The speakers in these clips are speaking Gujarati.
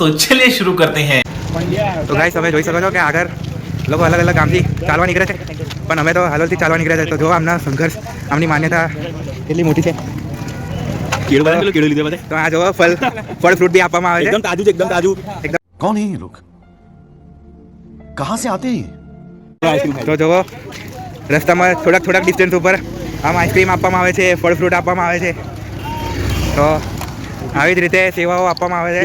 तो चलिए शुरू करते हैं। તો ગાઈસ તમે જોઈ શકો છો કે આગળ લોકો અલગ અલગ ગામથી ચાલવા નીકળે છે, પણ અમે તો હાલોલથી ચાલવા નીકળ્યા છે. તો જો આમના સંઘર્ષ, આમની માન્યતા કેટલી મોટી છે. તો આ જો ફળ ફ્રૂટ બી આપવામાં આવે છે. एकदम ताजू एकदम ताजू कौन है ये लोग, कहाँ से आते हैं ये? તો જો રસ્તામાં થોડાક ડિસ્ટન્સ ઉપર આમ આઈસ્ક્રીમ આપવામાં આવે છે, ફળ ફ્રૂટ આપવામાં આવે છે. તો આવી જ રીતે સેવાઓ આપવામાં આવે છે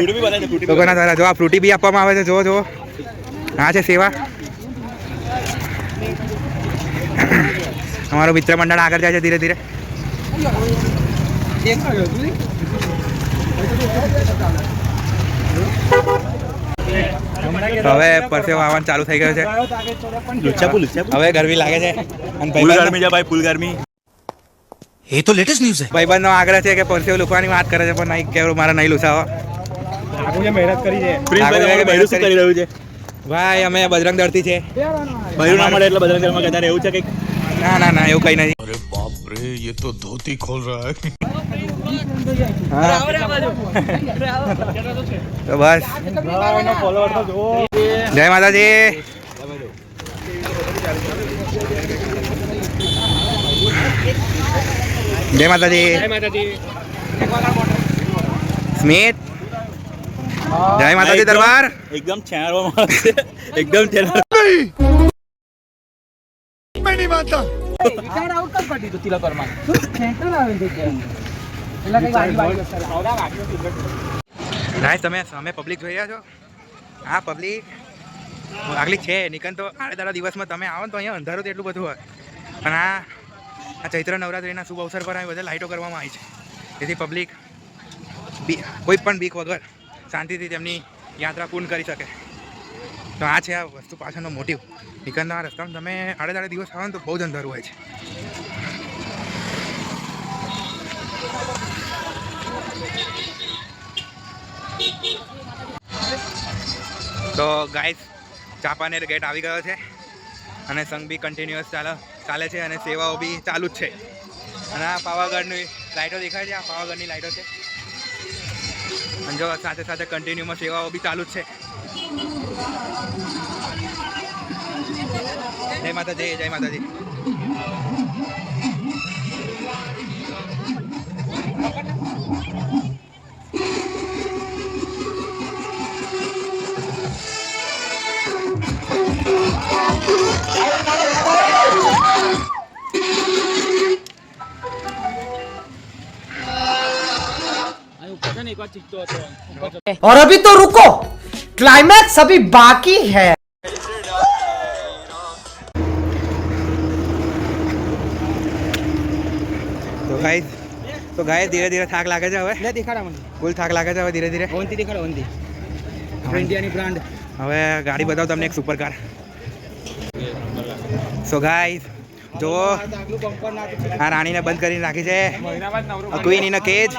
લોકોના દ્વારા. જો આ ફ્રૂટી બી આપવામાં આવે છે. જો આ છે સેવા. અમારું મિત્ર મંડળ આગળ જાય છે ધીરે ધીરે. હવે પરસેવો આવવાનું ચાલુ થઈ ગયો છે. હવે ગરમી લાગે છે અને फुल गर्मी ये तो लेटेस्ट न्यूज़ है. ભાઈબંધનો આગ્રહ છે કે પરસેવો લૂકવાની વાત કરે છે, પણ નહીં કેવું મારે નહીં લૂસાવો. મહેનત કરી છે પ્રિન્સ શું કરી રહ્યું છે ભાઈ અમે બજરંગ દળથી છે. ભર્યું ના મળે એટલે બદલ ઘરમાં કહેતા એવું છે કે ના એવું કઈ નથી. अरे बाप रे, ये तो धोती खोल रहा है. તો બસ જય માતાજી. જય માતાજી. સ્મિત જય માતાજી દરબાર. એકદમ છેણવામાં આવે છે એકદમ છેણ मैं नहीं मानता. ગાઈસ તમે સામે પબ્લિક જોઈ રહ્યા છો. આ પબ્લિક આગલી છે નિકન તો આડે દિવસમાં તમે આવો ને તો અહીંયા અંધારું તો એટલું બધું હોય, પણ આ ચૈત્ર નવરાત્રિના શુભ અવસર પર આવી બધા લાઇટો કરવામાં આવી છે, જેથી પબ્લિક કોઈ પણ બીક વગર શાંતિથી તેમની યાત્રા પૂર્ણ કરી શકે. તો આ છે આ વસ્તુ પાછળનો મોટિવ. નિકનના આ રસ્તામાં તમે આડે દિવસ આવો ને તો બહુ જ અંધારું હોય છે. તો ગાઈસ ચાંપાનેર ગેટ આવી ગયો છે અને સંઘ બી કન્ટિન્યુઅસ ચાલે છે અને સેવાઓ બી ચાલુ જ છે. અને આ પાવાગઢની લાઇટો દેખાય છે, આ પાવાગઢની લાઇટો છે. અને જો સાથે કન્ટિન્યુમાં સેવાઓ બી ચાલુ જ છે. જય માતાજી. જય માતાજી. और अभी तो रुको, क्लाइमैक्स अभी बाकी है. તો ગાય ધીરે ધીરે થાક લાગે છે. હવે ફૂલ થાક લાગે છે. હવે ધીરે ધીરે હવે ગાડી બતાવો તમને એક સુપર કાર. સો ગાઈસ જો આ રાણીને બંધ કરીને રાખી છે, ક્વીન ઇન અ કેજ.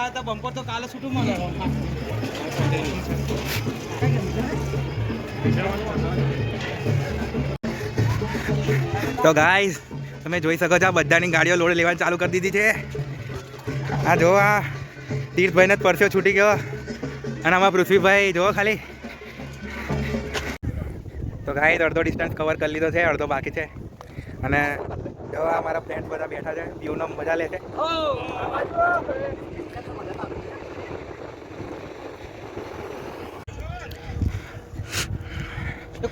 તો ગાઈસ તમે જોઈ શકો છો આ બધાની ગાડીઓ લોડ લેવાની ચાલુ કરી દીધી છે. આ જો આ તીર્થભાઈને જ પરસ્યો છૂટી ગયો અને આમાં પૃથ્વીભાઈ જો ખાલી. તો ગાઈસ અડધો ડિસ્ટન્સ કવર કરી લીધો છે, અડધો બાકી છે. અને જો આ મારા ફ્રેન્ડ બધા બેઠા છે, વ્યૂનો મજા લે છે.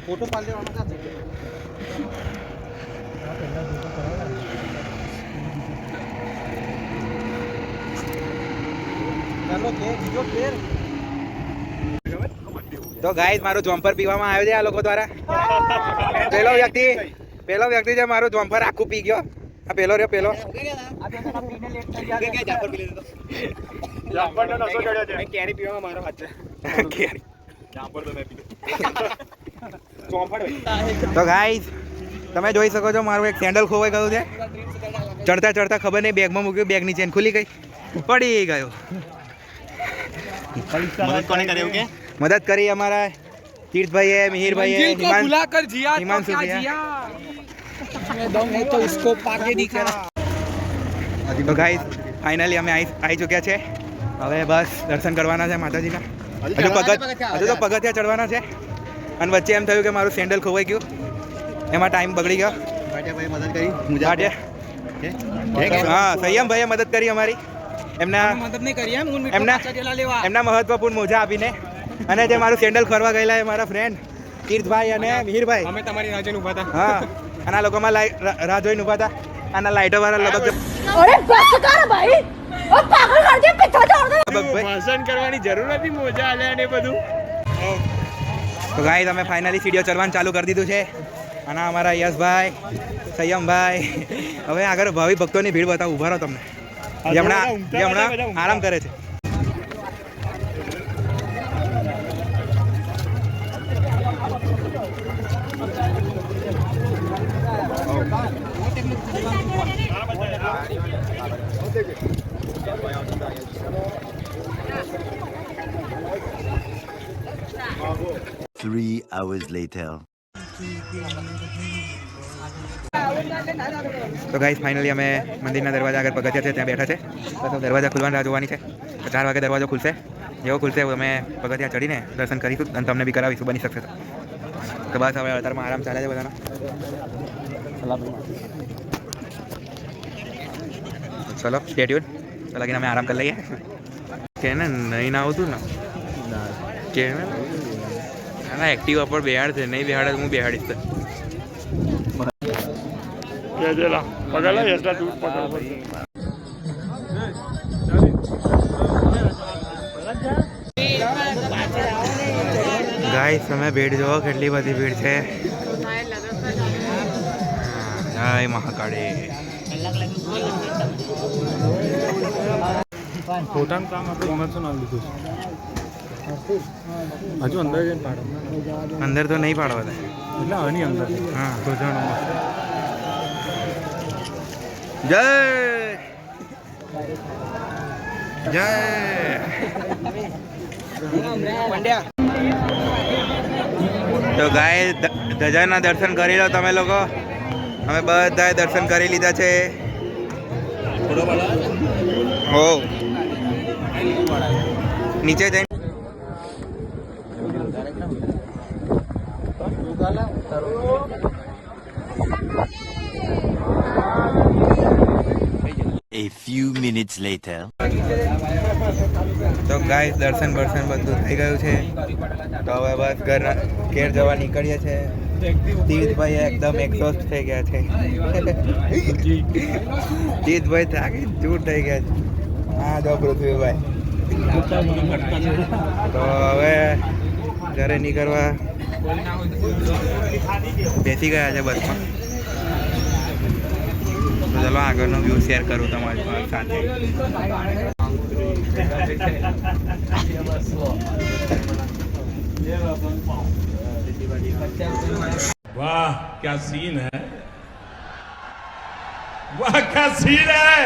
फोटो पाल देवाना તો ગાઈસ મારું જોમ્પર પીવામાં આવ્યો છે આ લોકો દ્વારા. પેલો વ્યક્તિ છે મારું જોમ્પર આખું પી ગયો. આ પેલો રહ્યો પેલો. કેરી પીવામાં મારો હાથ છે તો ગાઈસ તમે જોઈ શકો છો મારું એક સેન્ડલ ખોવાઈ ગયું છે. ચડતા ખબર નહીં બેગમાં મૂક્યું, બેગની ચેન ખુલી ગઈ, પડી ગયો. મદદ કરી અમારા તીર્થભાઈએ, મિહિરભાઈએ, હિમાંશુ તો ગાઈસ ફાઇનલી અમે આવી ચૂક્યા છે. હવે બસ દર્શન કરવાના છે માતાજીના. હજુ તો પગથિયા ચડવાના છે અને વચ્ચે એમ થયું કે મારું સેન્ડલ ખોવાઈ ગયું, એમાં ટાઈમ બગડી ગયો. હા, સંયમભાઈએ મદદ કરી અમારી, એમના મહત્વપૂર્ણ મોજા આપીને. અને જે મારું સેન્ડલ ખોરવા ગયેલા એ મારા ફ્રેન્ડ તીર્થભાઈ અને મિહિરભાઈ. અમે તમારી રાહ જોઈને ઊભા હતા. હા, અને આ લોકોમાં રાહ જોઈને ઊભા હતા. આના લાઇટો વાળા લગભગ अरे बस कर भाई और पागल कर दिया पिछा छोड़ दे ભાષણ કરવાની જરૂર નથી, મોજા આલ્યા ને બધું. તો ગાઈસ અમે ફાઇનલી સીડીઓ ચડવાનું ચાલુ કરી દીધું છે. અને અમારા યશભાઈ, સંયમભાઈ, હવે આગળ ભાવિ ભક્તોની ભીડ બતાવું, ઉભા રહો તમને. જે હમણાં આરામ કરે છે. Three hours later. તો ગાઈસ ફાઇનલી અમે મંદિરના દરવાજા આગળ પગથિયા છે ત્યાં બેઠા છે. બસ દરવાજા ખુલવાની રાહ જોવાની છે. 4 વાગે દરવાજો ખુલશે. જેવો ખુલશે અમે પગથિયા ચડીને દર્શન કરીશું અને તમને બી કરાવીશું, બની શકશે તો બસ હવે અત્યારમાં આરામ ચાલે છે બધાનો. ચલો સ્ટે ટ્યુન. તો લાગીને અમે આરામ કરી લઈએ. કે ને નહીં ના આવતું ને કે ના એક્ટિવા પર બેહાડ છે, નહીં બેહાડે હું બેહાડીશ. ગાઈસ તમે ભીડ જોવો કેટલી બધી ભીડ છે. જય મહાકાળી. પોતાનું કામ આપણે કોમર્સનું નામ લીધું છે. હજુ અંદર જઈને પાડો. અંદર તો નહીં પાડવા દે એટલે આની અંદર. હા તો જાણો. જય જય તો ગાય ધજાના દર્શન કરી લો તમે લોકો. અમે બધાએ દર્શન કરી લીધા છે. હો નીચે જઈને A few minutes later. તો ગાઈસ દર્શન બર્શન બધું થઈ ગયું છે. તો હવે બસ ઘેર જવા નીકળીએ છે. તીર્થભાઈ એકદમ એક્સોસ્ટ થઈ ગયા છે. તીર્થભાઈ થાકી ચૂર થઈ ગયા છે. હા જો પૃથ્વીભાઈ. તો હવે ઘરે નીકળવા બેસી ગયા છે બસમાં. તો ચલો આગળનો વ્યૂ શેર કરું તમારી સાથે. वाह क्या सीन है, वाह क्या सीन है.